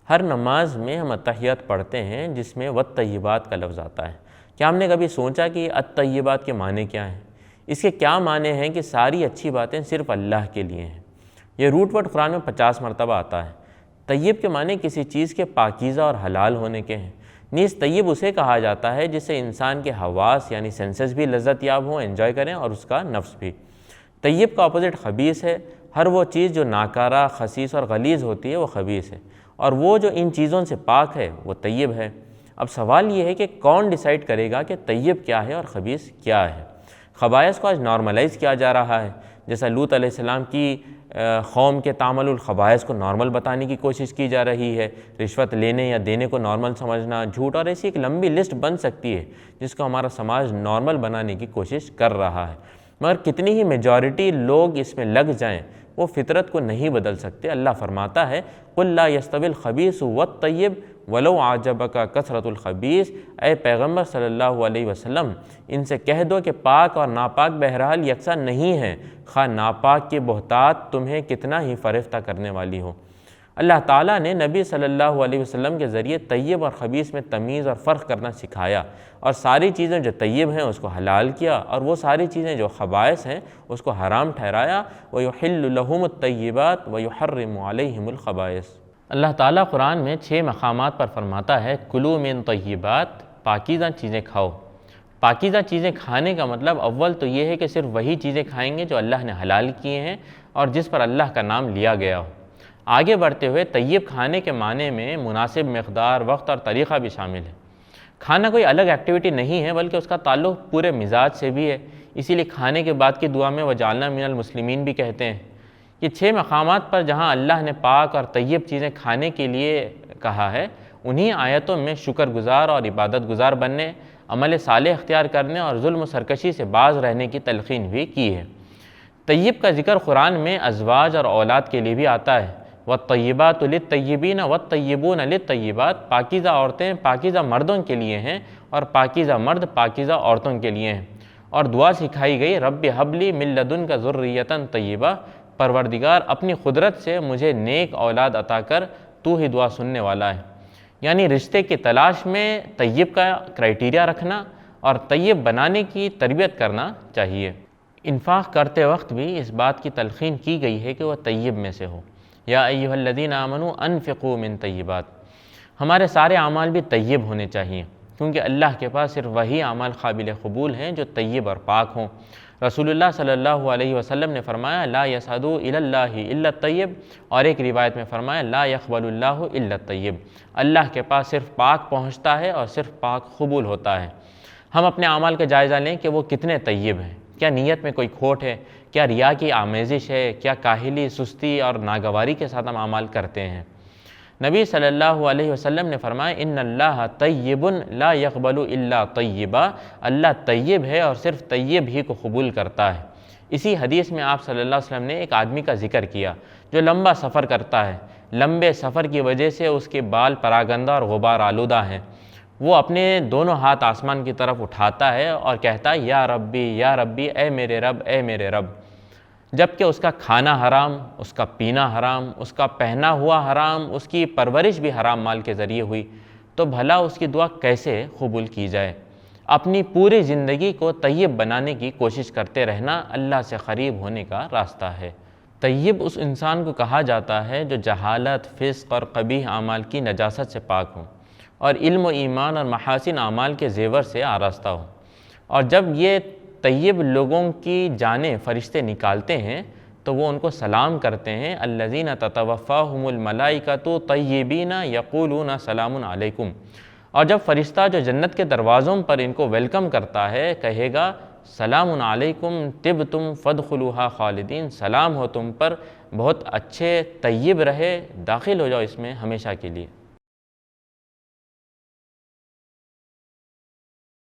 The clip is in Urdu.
ہر نماز میں ہم التحیات پڑھتے ہیں جس میں والطیبات کا لفظ آتا ہے۔ کیا ہم نے کبھی سوچا کہ الطیبات کے معنی کیا ہیں؟ اس کے کیا معنی ہیں کہ ساری اچھی باتیں صرف اللہ کے لیے ہیں؟ یہ روٹ ورڈ قرآن میں 50 مرتبہ آتا ہے۔ طیب کے معنی کسی چیز کے پاکیزہ اور حلال ہونے کے ہیں۔ نیز طیب اسے کہا جاتا ہے جسے انسان کے حواس یعنی سینسز بھی لذت یاب ہوں، انجوائے کریں، اور اس کا نفس بھی۔ طیب کا اپوزٹ خبیث ہے۔ ہر وہ چیز جو ناکارہ، خسیس اور غلیظ ہوتی ہے وہ خبیث ہے، اور وہ جو ان چیزوں سے پاک ہے وہ طیب ہے۔ اب سوال یہ ہے کہ کون ڈیسائیڈ کرے گا کہ طیب کیا ہے اور خبیث کیا ہے؟ خبائث کو آج نارملائز کیا جا رہا ہے، جیسا لوط علیہ السلام کی قوم کے تعامل الخبائث کو نارمل بتانے کی کوشش کی جا رہی ہے۔ رشوت لینے یا دینے کو نارمل سمجھنا، جھوٹ، اور ایسی ایک لمبی لسٹ بن سکتی ہے جس کو ہمارا سماج نارمل بنانے کی کوشش کر رہا ہے۔ مگر کتنی ہی میجورٹی لوگ اس میں لگ جائیں وہ فطرت کو نہیں بدل سکتے۔ اللہ فرماتا ہے قُلْ لَا يَسْتَوِي الْخَبِيثُ وَالطَّيِّبُ وَلَوْ أَعْجَبَكَ كَثْرَةُ الْخَبِيثِ۔ اے پیغمبر صلی اللہ علیہ وسلم، ان سے کہہ دو کہ پاک اور ناپاک بہرحال یکساں نہیں ہیں، خواہ ناپاک کی بہتات تمہیں کتنا ہی فریفتہ کرنے والی ہو۔ اللہ تعالیٰ نے نبی صلی اللہ علیہ وسلم کے ذریعے طیب اور خبیث میں تمیز اور فرق کرنا سکھایا، اور ساری چیزیں جو طیب ہیں اس کو حلال کیا، اور وہ ساری چیزیں جو خبائث ہیں اس کو حرام ٹھہرایا۔ وَيُحِلُّ لَهُمُ الطَّيِّبَاتِ وَيُحَرِّمُ عَلَيْهِمُ الْخَبَائِثَ۔ اللہ تعالیٰ قرآن میں 6 مقامات پر فرماتا ہے کُلُوا مِن طَیِّبَات، پاکیزہ چیزیں کھاؤ۔ پاکیزہ چیزیں کھانے کا مطلب اول تو یہ ہے کہ صرف وہی چیزیں کھائیں گے جو اللہ نے حلال کیے ہیں اور جس پر اللہ کا نام لیا گیا ہو۔ آگے بڑھتے ہوئے طیب کھانے کے معنی میں مناسب مقدار، وقت اور طریقہ بھی شامل ہے۔ کھانا کوئی الگ ایکٹیویٹی نہیں ہے بلکہ اس کا تعلق پورے مزاج سے بھی ہے، اسی لیے کھانے کے بعد کی دعا میں وَجَعَلْنَا مِنَ الْمُسْلِمِينَ بھی کہتے ہیں۔ یہ 6 مقامات پر جہاں اللہ نے پاک اور طیب چیزیں کھانے کے لیے کہا ہے، انہی آیتوں میں شکر گزار اور عبادت گزار بننے، عمل صالح اختیار کرنے اور ظلم و سرکشی سے باز رہنے کی تلقین بھی کی ہے۔ طیب کا ذکر قرآن میں ازواج اور اولاد کے لیے بھی آتا ہے۔ وَالطَّيِّبَاتُ لِلطَّيِّبِينَ وَالطَّيِّبُونَ لِلطَّيِّبَاتِ، پاکیزہ عورتیں پاکیزہ مردوں کے لیے ہیں اور پاکیزہ مرد پاکیزہ عورتوں کے لیے ہیں۔ اور دعا سکھائی گئی رب ہب لی من لدنک ذریۃ طیبہ، پروردگار اپنی قدرت سے مجھے نیک اولاد عطا کر، تو ہی دعا سننے والا ہے۔ یعنی رشتے کی تلاش میں طیب کا کرائیٹیریا رکھنا اور طیب بنانے کی تربیت کرنا چاہیے۔ انفاق کرتے وقت بھی اس بات کی تلقین کی گئی ہے کہ وہ طیب میں سے ہو۔ یا ایھا الذین آمنوا انفقوا من طیبات، ہمارے سارے اعمال بھی طیب ہونے چاہیے، کیونکہ اللہ کے پاس صرف وہی اعمال قابل قبول ہیں جو طیب اور پاک ہوں۔ رسول اللہ صلی اللہ علیہ وسلم نے فرمایا لا یصعد الی اللہ الا الطیب، اور ایک روایت میں فرمایا لا یقبل اللہ الا الطیب، اللہ کے پاس صرف پاک پہنچتا ہے اور صرف پاک قبول ہوتا ہے۔ ہم اپنے اعمال کا جائزہ لیں کہ وہ کتنے طیب ہیں، کیا نیت میں کوئی کھوٹ ہے، کیا ریا کی آمیزش ہے، کیا کاہلی، سستی اور ناگواری کے ساتھ ہم اعمال کرتے ہیں۔ نبی صلی اللہ علیہ وسلم نے فرمایا ان اللہ طیب لا یقبل الا طیبا، اللہ طیب ہے اور صرف طیب ہی کو قبول کرتا ہے۔ اسی حدیث میں آپ صلی اللہ علیہ وسلم نے ایک آدمی کا ذکر کیا جو لمبا سفر کرتا ہے، لمبے سفر کی وجہ سے اس کے بال پراگندہ اور غبار آلودہ ہیں، وہ اپنے دونوں ہاتھ آسمان کی طرف اٹھاتا ہے اور کہتا ہے یا ربی، اے میرے رب، اے میرے رب، جبکہ اس کا کھانا حرام، اس کا پینا حرام، اس کا پہنا ہوا حرام، اس کی پرورش بھی حرام مال کے ذریعے ہوئی، تو بھلا اس کی دعا کیسے قبول کی جائے؟ اپنی پوری زندگی کو طیب بنانے کی کوشش کرتے رہنا اللہ سے قریب ہونے کا راستہ ہے۔ طیب اس انسان کو کہا جاتا ہے جو جہالت، فسق اور قبیح اعمال کی نجاست سے پاک ہوں اور علم و ایمان اور محاسن اعمال کے زیور سے آراستہ ہو۔ اور جب یہ طیب لوگوں کی جانیں فرشتے نکالتے ہیں تو وہ ان کو سلام کرتے ہیں الذین تتوفاہم الملائکۃ طیبین یقولون سلام علیکم، اور جب فرشتہ جو جنت کے دروازوں پر ان کو ویلکم کرتا ہے کہے گا سلام علیکم طبتم فادخلوها خالدین، سلام ہو تم پر، بہت اچھے طیب رہے، داخل ہو جاؤ اس میں ہمیشہ کے لیے۔